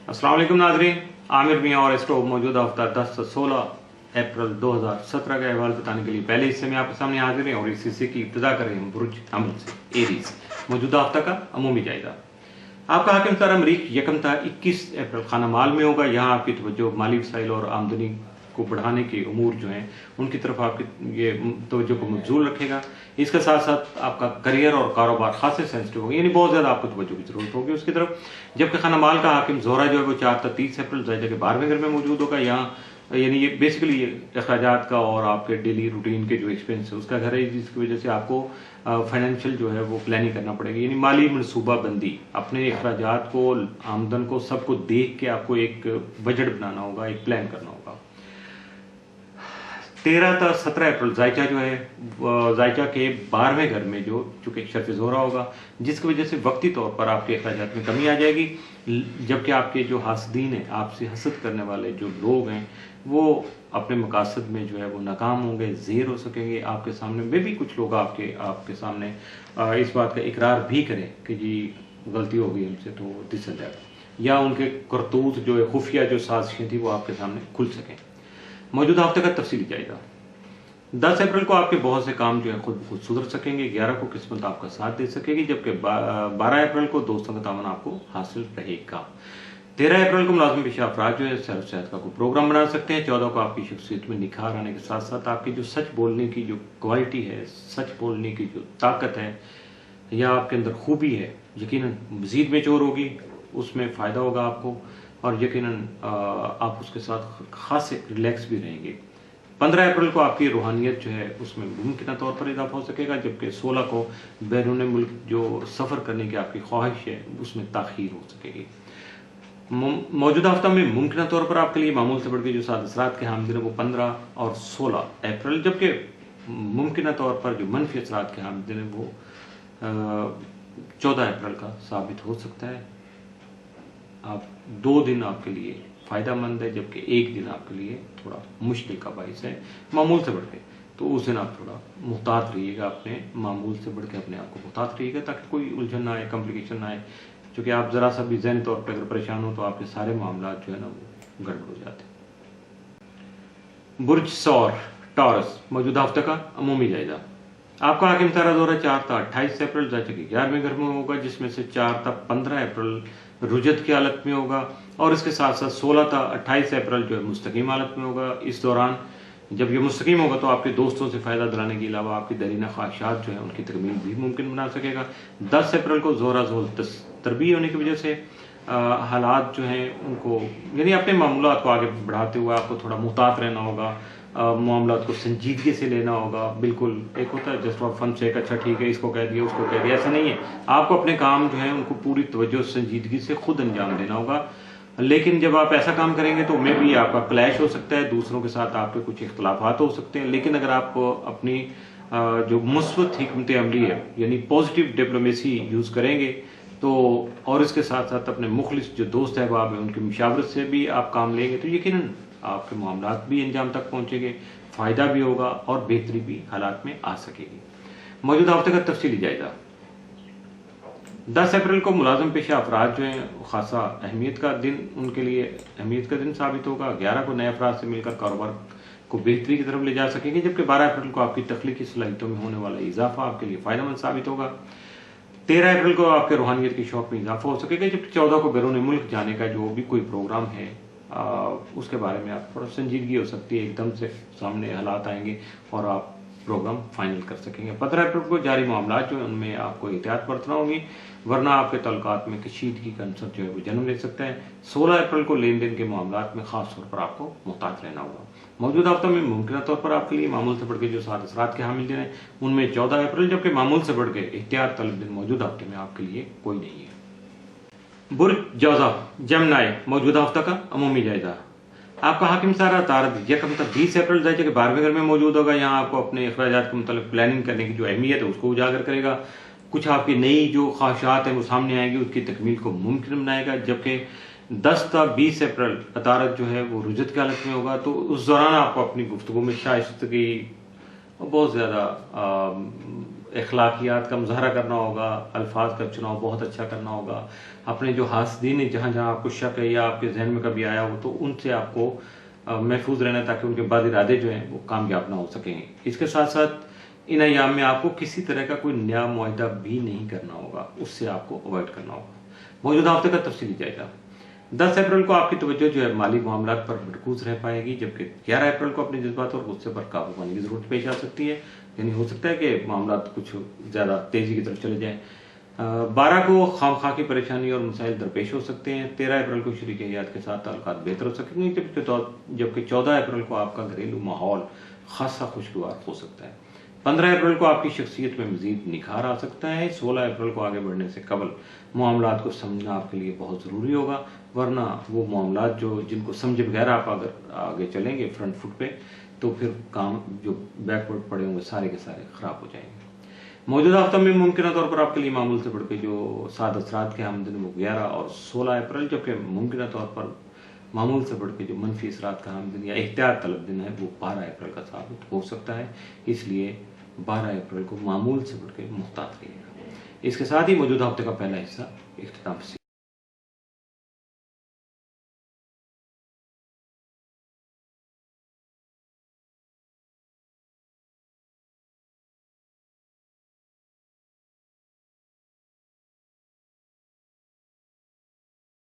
अस्सलाम वालेकुम नाज़रीन, आमिर मियाँ और स्टोव मौजूदा हफ्ता 10 से 16 अप्रैल 2017 का अहवाल बताने के लिए पहले हिस्से में आपके सामने हाजिर हैं और इस हिस्से की इब्तिदा करें हम बुर्ज अमल से एरीज मौजूदा हफ्ता का अमूमी जायजा। आपका हाकिम सारा मरीख यकम था 21 अप्रैल खाना माल में होगा। यहाँ आपकी तवज्जो माली वसाइल और आमदनी को बढ़ाने के उमूर जो हैं उनकी तरफ आपकी ये तवज्जो को मबजूल रखेगा। इसके साथ साथ आपका करियर और कारोबार खासे सेंसिटिव होगा, यानी बहुत ज़्यादा आपको तवज्जो की जरूरत होगी उसकी तरफ। जबकि खाना माल का हाकिम जोहरा जो है वो 4 से 30 अप्रैल ज़ायजा के 12वें घर में मौजूद होगा। यहाँ यानी ये बेसिकली ये अखराजात का और आपके डेली रूटीन के जो एक्सपेंस है उसका घर है, जिसकी वजह से आपको फाइनेंशियल जो है वो प्लानिंग करना पड़ेगी, यानी माली मनसूबा बंदी। अपने अखराजात को, आमदन को, सबको देख के आपको एक बजट बनाना होगा, एक प्लान करना होगा। 13 से 17 अप्रैल जायचा जो है जायचा के 12वें घर में जो चूंकि शर्फ ज़ोहरा होगा, जिसकी वजह से वक्ती तौर पर आपके अखराजात में कमी आ जाएगी। जबकि आपके जो हासदीन हैं, आपसे हसद करने वाले जो लोग हैं, वो अपने मकासद में जो है वो नाकाम होंगे, ज़ेर हो सकेंगे आपके सामने। वे भी कुछ लोग आपके सामने इस बात का इकरार भी करें कि जी गलती हो गई हमसे, तो दिसल जाएगा, या उनके करतूत जो है खुफिया जो साजिशें थी वो आपके सामने खुल सकें। मौजूदा हफ्ते का तफसीली जाएगा। 10 अप्रैल को आपके बहुत से काम जो है खुद खुद सुधर सकेंगे। 11 को किस्मत आपका साथ दे सकेगी, जबकि 12 अप्रैल को दोस्तों का तावन आपको हासिल रहेगा। 13 अप्रैल को मुलाजिम पेशा अफराद जो है सेल्फ सेहत का कोई प्रोग्राम बना सकते हैं। 14 को आपकी शख्सियत में निखार आने के साथ साथ आपकी जो सच बोलने की जो क्वालिटी है, सच बोलने की जो ताकत है या आपके अंदर खूबी है, यकीनन मजीद मेच्योर होगी, उसमें फ़ायदा होगा आपको, और यकीनन आप उसके साथ खासे रिलैक्स भी रहेंगे। 15 अप्रैल को आपकी रूहानियत जो है उसमें मुमकिन तौर पर इजाफा हो सकेगा, जबकि 16 को बैरून मुल्क जो सफ़र करने की आपकी ख्वाहिश है उसमें ताख़ीर हो सकेगी। मौजूदा हफ्ता में मुमकिन तौर पर आपके लिए मामूल से बढ़ के जो सात असरात के हामिल हैं वो 15 और 16 अप्रैल, जबकि मुमकिन तौर पर जो मनफी असरात के हामिल हैं वो 14 अप्रैल का साबित हो सकता है। आप 2 दिन आपके लिए फ़ायदा मंद है, जबकि 1 दिन आपके लिए थोड़ा मुश्किल का बाइस है मामूल से बढ़ के। तो उस दिन आप थोड़ा मुहतात रहिएगा, अपने मामूल से बढ़ के अपने आप को मुहतात रहिएगा, ताकि कोई उलझन ना आए, कॉम्प्लिकेशन ना आए। क्योंकि आप ज़रा सा भी ज़हनी तौर पर अगर परेशान हो तो आपके सारे मामला जो है ना वो गड़बड़ हो जाते हैं। बुर्ज सौर टॉरस मौजूदा हफ्ते का अमूमी जायजा। आपका हाकिम तारा दौरा 4 से 28 अप्रैल जायचे के 11वें घर में होगा, जिसमें से 4 से 15 अप्रैल रुजत की हालत में होगा, और इसके साथ साथ 16 से 28 अप्रैल जो है मुस्तकीम हालत में होगा। इस दौरान जब ये मुस्तकीम होगा तो आपके दोस्तों से फ़ायदा दिलाने के अलावा आपकी दरीना ख्वाहिशात जो है उनकी तकमील भी मुमकिन बना सकेगा। 10 अप्रैल को ज़ोहरा ज़ोल तरबी होने की वजह से हालात जो हैं उनको, यानी अपने मामलात को आगे बढ़ाते हुए आपको थोड़ा मुहतात रहना होगा, मामलात को संजीदगी से लेना होगा। बिल्कुल एक होता है जस्ट फॉर फन से, अच्छा ठीक है इसको कह दिया उसको कह दिया, ऐसा नहीं है। आपको अपने काम जो है उनको पूरी तवज्जो संजीदगी से खुद अंजाम देना होगा। लेकिन जब आप ऐसा काम करेंगे तो मे भी आपका क्लैश हो सकता है, दूसरों के साथ आपके कुछ इख्तलाफात हो सकते हैं। लेकिन अगर आप अपनी जो मुस्बत हिकमत अमली है, यानी पॉजिटिव डिप्लोमेसी यूज़ करेंगे तो, और इसके साथ साथ अपने मुखलिस जो दोस्त अहबाब हैं उनकी मुशावरत से भी आप काम लेंगे तो यकीनन आपके मामलात भी अंजाम तक पहुँचेंगे, फ़ायदा भी होगा और बेहतरी भी हालात में आ सकेगी। मौजूदा हफ्ते का तफसीली जायजा। 10 अप्रैल को मुलाजिम पेशा अफराद जो हैं खासा अहमियत का दिन, उनके लिए अहमियत का दिन साबित होगा। 11 को नए अफराद से मिलकर कारोबार को बेहतरी की तरफ ले जा सकेंगे, जबकि 12 अप्रैल को आपकी तख्लीकी सलाहियतों में होने वाला इजाफा आपके लिए फ़ायदेमंद साबित होगा। 13 अप्रैल को आपके रूहानियत के शौक में इजाफा हो सकेगा, जबकि 14 को बैरून मुल्क जाने का जो भी कोई प्रोग्राम है उसके बारे में आप थोड़ा संजीदगी हो सकती है, एकदम से सामने हालात आएंगे और आप प्रोग्राम फाइनल कर सकेंगे। 15 अप्रैल को जारी मामला जो है उनमें आपको एहतियात बरतना होगी, वरना आपके तल्लुकात में कशीदगी का अंसर जो है वो जन्म ले सकता है। 16 अप्रैल को लेन देन के मामलात में खास तौर पर आपको मुहतात रहना होगा। मौजूदा हफ्ते में मुमकिन तौर पर आपके लिए मामूल से बढ़ के जो 7 असरात के हामिल दिन हैं उनमें 14 अप्रैल, जबकि मामूल से बढ़ के एहतियात तलब दिन मौजूदा हफ्ते में आपके लिए कोई नहीं है। बुर्ज जौजा जमनाई मौजूदा हफ्ता का अमूमी जायजा। आपका हाकिम सारा तारद यकम तक 20 अप्रैल जायचे के 12वें घर में मौजूद होगा। यहाँ आपको अपने अखराजात के मुताबिक प्लानिंग करने की जो अहमियत है उसको उजागर करेगा। कुछ आपकी नई जो ख्वाहिशात हैं वो सामने आएंगी, उसकी तकमील को मुमकिन बनाएगा। जबकि 10 से 20 अप्रैल अतारत जो है वो रुजत की हालत में होगा, तो उस दौरान आपको अपनी गुफ्तगू में शाइस्तगी और बहुत ज़्यादा اخلاقیات کا مظاہرہ کرنا ہوگا، الفاظ کا چناؤ بہت اچھا کرنا ہوگا، اپنے جو حاسدین جہاں جہاں آپ کو شک ہے یا آپ کے ذہن میں کبھی آیا ہو تو ان سے آپ کو محفوظ رہنا تاکہ ان کے بعد ارادے جو ہیں وہ کامیاب نہ ہو سکیں۔ اس کے ساتھ ساتھ ان ایام میں آپ کو کسی طرح کا کوئی نیا معاہدہ بھی نہیں کرنا ہوگا، اس سے آپ کو اوائڈ کرنا ہوگا۔ موجودہ ہفتے کا تفصیلی جائزہ۔ 10 اپریل کو آپ کی توجہ جو ہے مالی معاملات پر مرکوز رہ پائے گی، جبکہ 11 اپریل کو اپنے جذبات اور غصے پر قابو پانے کی ضرورت پیش آ سکتی ہے، یعنی ہو سکتا ہے کہ معاملات کچھ زیادہ تیزی کی طرف چلے جائیں۔ 12 کو خواہ کی پریشانی اور مسائل درپیش ہو سکتے ہیں۔ 13 اپریل کو شریک حیات کے ساتھ تعلقات بہتر ہو سکیں گے، جبکہ 14 اپریل کو آپ کا گھریلو ماحول خاصا خوشگوار ہو سکتا ہے۔ 15 اپریل کو آپ کی شخصیت میں مزید نکھار آ سکتا ہے۔ 16 اپریل کو آگے بڑھنے سے قبل معاملات کو سمجھنا آپ کے لیے بہت ضروری ہوگا، ورنہ وہ معاملات جن کو سمجھے بغیر آپ اگر آگے چلیں گے فرنٹ فٹ پہ تو پھر کام جو بیکورڈ پڑے ہوں گے سارے کے سارے خراب ہو جائیں گے۔ موجودہ ہفتہ میں ممکنہ طور پر آپ کے لیے معمول سے بڑھ کے جو 7 اثرات کے آمدن وہ 11 اور 16 اپریل، جبکہ ممکنہ طور پر معمول سے بڑھ کے جو منفی اثرات کا آمدن یا احتیاط طلب دن ہے وہ 12 اپریل کا ثابت ہو سکتا ہے، اس لیے 12 اپریل کو معمول سے بڑھ کے محتاط رہیے گا۔ اس کے ساتھ ہی موجودہ ہفتے کا پہلا حصہ اختتام پذیر